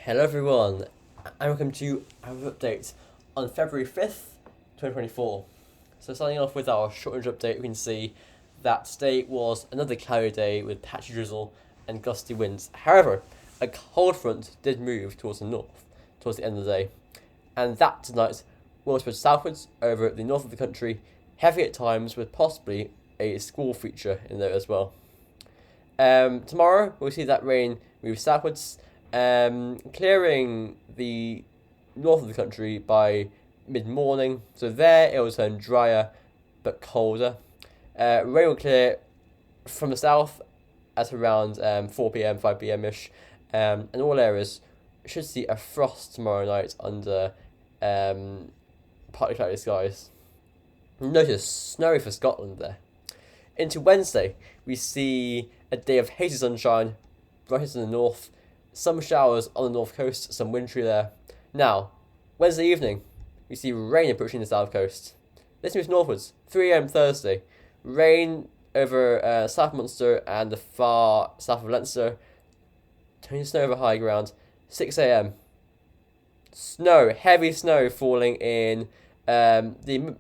Hello everyone, and welcome to our update on February 5th, 2024. So starting off with our short range update, we can see that today was another cloudy day with patchy drizzle and gusty winds. However, a cold front did move towards the north, towards the end of the day, and that tonight will spread southwards over the north of the country, heavy at times with possibly a squall feature in there as well. Tomorrow we'll see that rain move southwards, clearing the north of the country by mid-morning. So there it will turn drier but colder. Rain will clear from the south at around 4 p.m, 5 p.m. ish, and all areas should see a frost tomorrow night under partly cloudy skies. Notice snowy for Scotland there. Into Wednesday, we see a day of hazy sunshine, brightest in the north, some showers on the north coast, some wintry there. Now, Wednesday evening, we see rain approaching the south coast. This moves northwards, 3 a.m. Thursday. Rain over South Munster and the far south of Leinster, turning to snow over high ground, 6 a.m. Snow, heavy snow falling in the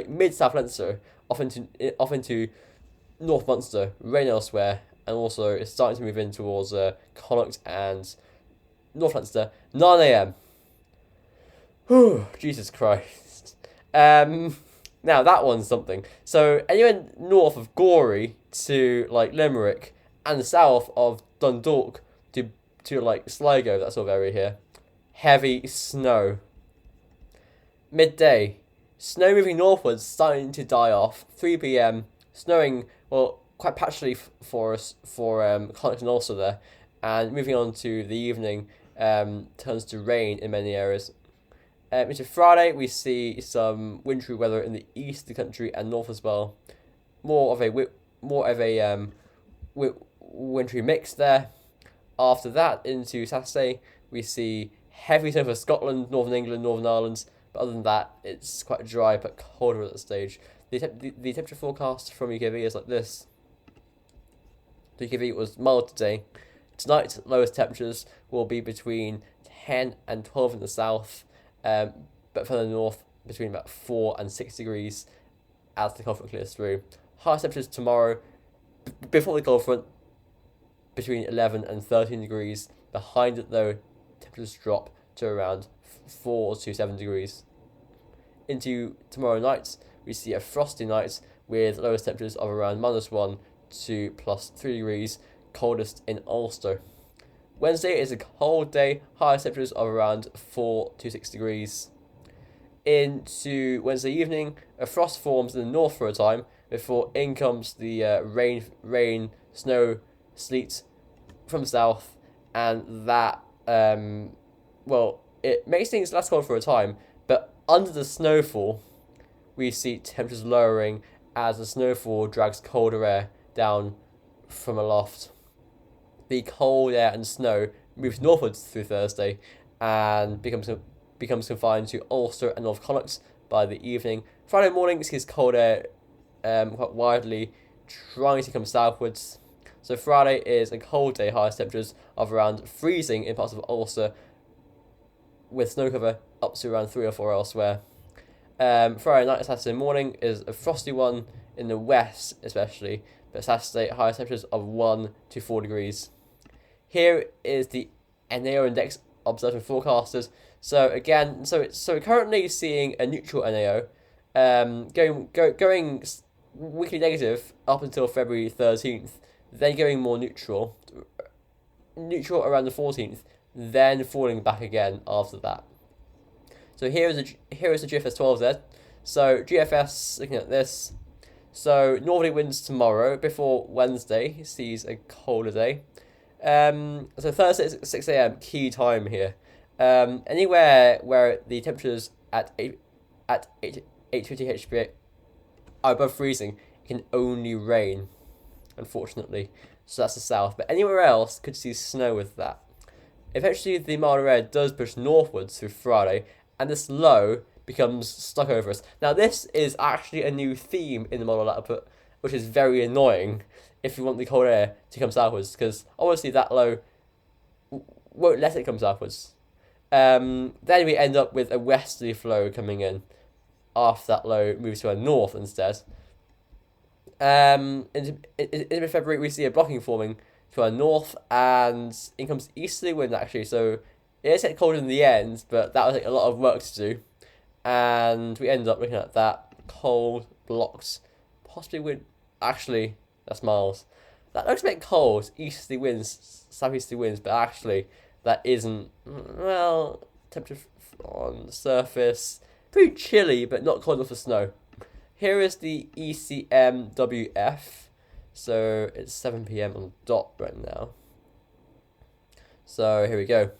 mid South Leinster, off into North Munster, rain elsewhere, and also it's starting to move in towards Connacht and North Leinster, 9 a.m. Whew, Jesus Christ. Now that one's something. So anywhere north of Gorey to Limerick and south of Dundalk to Sligo, that sort of area here, heavy snow. Midday, snow moving northwards, starting to die off. 3 p.m, snowing, well, quite patchily for us, for Connacht and Ulster there. And moving on to the evening, turns to rain in many areas. Into Friday, we see some wintry weather in the east of the country and north as well. More of a wintry mix there. After that, into Saturday, we see heavy snow for Scotland, Northern England, Northern Ireland. But other than that, it's quite dry but colder at this stage. The temperature forecast from UKV is like this. The UKV was mild today. Tonight, lowest temperatures will be between 10 and 12 in the south, but further north, between about 4 and 6 degrees as the cold front clears through. Highest temperatures tomorrow, before the cold front, between 11 and 13 degrees. Behind it, though, temperatures drop to around 4 to 7 degrees. Into tomorrow night, we see a frosty night with lowest temperatures of around -1 to +3 degrees, coldest in Ulster. Wednesday is a cold day, highest temperatures of around 4 to 6 degrees. Into Wednesday evening, a frost forms in the north for a time before in comes the rain, snow, sleet from the south, and that it makes things less cold for a time, but under the snowfall, we see temperatures lowering as the snowfall drags colder air down from aloft. The cold air and snow moves northwards through Thursday and becomes confined to Ulster and North Connacht by the evening. Friday morning sees cold air quite widely trying to come southwards. So Friday is a cold day, highest temperatures of around freezing in parts of Ulster, with snow cover up to around 3 or 4 elsewhere. Friday night and Saturday morning is a frosty one in the west especially, but Saturday highest temperatures of 1 to 4 degrees. Here is the NAO index observed from forecasters. So again, so we're currently seeing a neutral NAO, going weekly negative up until February 13th, then going more neutral around the 14th, then falling back again after that. So here is the GFS 12Z. So GFS, looking at this, so northerly winds tomorrow before Wednesday sees a colder day. So Thursday is 6 a.m. key time here. Anywhere where the temperatures at 850 HPA are above freezing, it can only rain, unfortunately. So that's the south. But anywhere else could see snow with that. Eventually, the milder air does push northwards through Friday, and this low becomes stuck over us. Now, this is actually a new theme in the model output, which is very annoying if you want the cold air to come southwards, because obviously that low won't let it come southwards. Then we end up with a westerly flow coming in after that low moves to our north instead. In February, we see a blocking forming to our north, and in comes easterly wind actually. So it is get colder in the end, but that will take a lot of work to do, and we end up looking at that cold blocks, possibly wind. Actually, that's miles. That looks a bit cold, easterly winds, southeasterly winds, but actually that isn't. Well, temperature on the surface pretty chilly, but not cold enough for snow. Here is the ECMWF. So it's 7 p.m. on the dot right now. So here we go.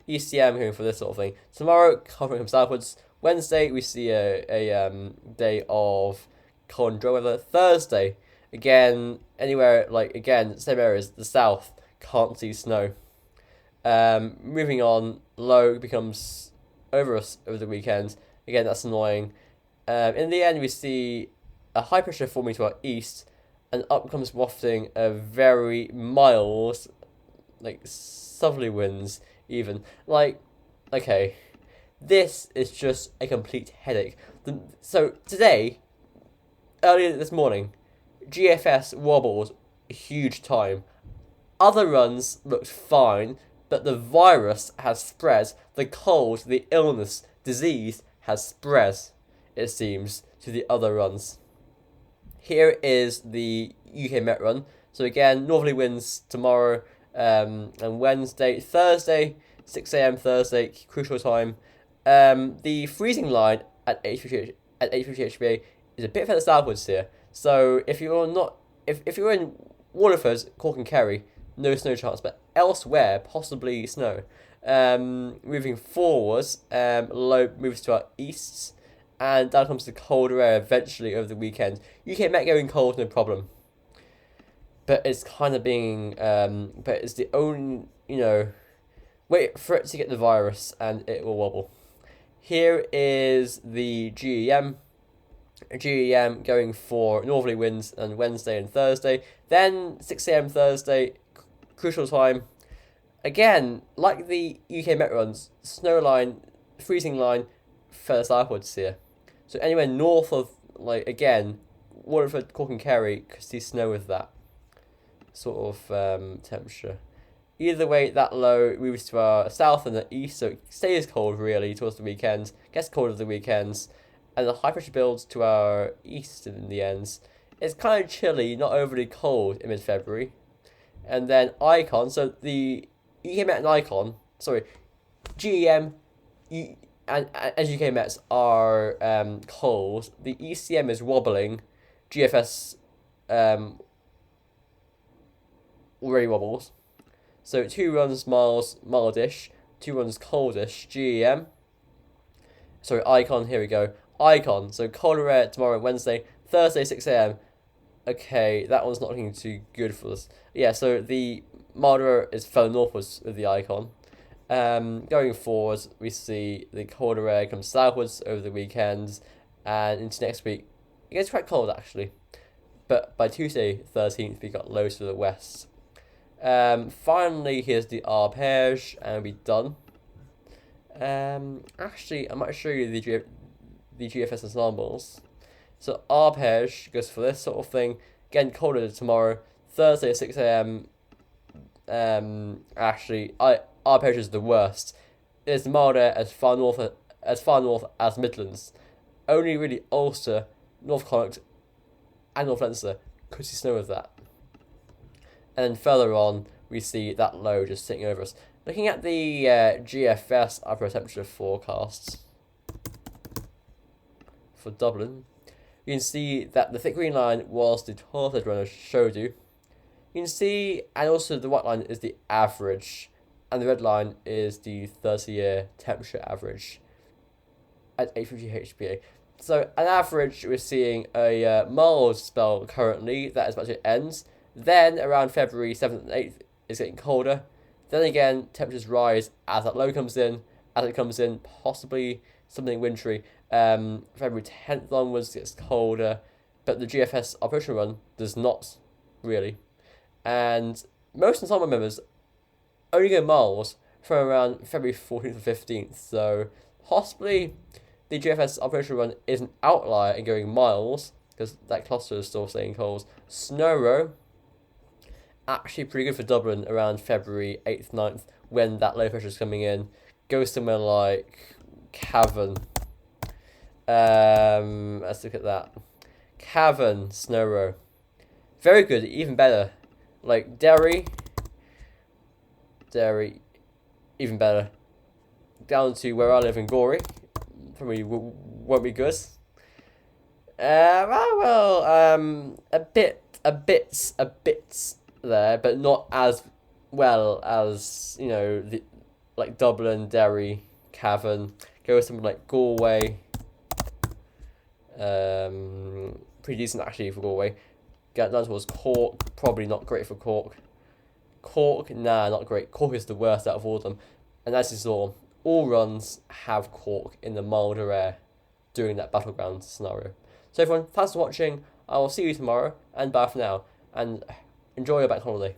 ECM going for this sort of thing. Tomorrow, covering comes southwards. Wednesday, we see a day of cold and dry weather. Thursday, again, anywhere, like, again, same areas, the south, can't see snow. Moving on, low becomes over us over the weekend. Again, that's annoying. In the end, we see a high pressure forming to our east, and up comes wafting a very mild, like southerly winds, even. Like, okay, this is just a complete headache. So today, earlier this morning, GFS wobbled a huge time. Other runs looked fine, but the virus has spread. The cold, the illness, disease has spread, it seems, to the other runs. Here is the UK Met run. So again, northerly winds tomorrow and Wednesday. Thursday, 6 a.m. Thursday, crucial time. The freezing line at 8:50 HBA is a bit further southwards here. So if you're not, if you're in Waterford, Cork and Kerry, no snow chance, but elsewhere, possibly snow. Moving forwards, low moves to our east, and down comes the colder air eventually over the weekend. UK Met going cold, no problem. But it's kind of being, but it's the only, wait for it to get the virus and it will wobble. Here is the GEM. GEM going for northerly winds on Wednesday and Thursday. Then 6 a.m. Thursday, crucial time. Again, like the UK Met runs, snow line, freezing line, further southwards here. So anywhere north of, like, again, Waterford, Cork and Kerry, could see snow with that sort of temperature. Either way, that low moves to our south and the east, so it stays cold really towards the weekend, gets colder the weekends, and the high pressure builds to our east in the ends. It's kind of chilly, not overly cold in mid-February. And then Icon, so the UK Met and Icon, sorry, GEM and UK Mets are cold. The ECM is wobbling. GFS already wobbles. So 2 runs mildish, 2 runs coldish. GEM. Sorry, Icon, here we go. Icon, so colder air tomorrow, Wednesday, Thursday, 6 a.m. Okay, that one's not looking too good for us. Yeah, so the milder is further northwards with the Icon. Going forwards, we see the colder air comes southwards over the weekend and into next week. It gets quite cold actually, but by Tuesday 13th we got lows to the west. Finally, here's the arpege and we're done. Actually, I might show you the GFS ensembles. So arpege goes for this sort of thing. Again, colder tomorrow, Thursday 6 a.m. Actually, arpege is the worst. It's milder as far north as Midlands. Only really Ulster, North Connacht, and North Leinster could see snow with that. And then further on, we see that low just sitting over us. Looking at the GFS upper temperature forecasts for Dublin, you can see that the thick green line was the 12th run I showed you. You can see, and also the white line is the average, and the red line is the 30-year temperature average at 850 HBA. So, an average, we're seeing a mild spell currently that is about to end. Then, around February 7th and 8th, it's getting colder. Then again, temperatures rise as that low comes in. As it comes in, possibly something wintry. February 10th onwards gets colder, but the GFS operation run does not really. And most ensemble members only go miles from around February 14th to 15th. So possibly the GFS operational run is an outlier in going miles because that cluster is still staying cold. Snow row, actually pretty good for Dublin around February 8th, 9th when that low pressure is coming in. Go somewhere like Cavan. Let's look at that. Cavan, snow row. Very good, even better. Like Derry, even better. Down to where I live in Gorey, probably won't be good. A bit there, but not as well as the like Dublin, Derry, Cavan. Go with something like Galway. Pretty decent actually for Galway. Get down towards Cork, probably not great for Cork. Cork, nah, not great. Cork is the worst out of all of them. And as you saw, all runs have Cork in the milder air during that battleground scenario. So everyone, thanks for watching. I will see you tomorrow, and bye for now. And enjoy your bank holiday.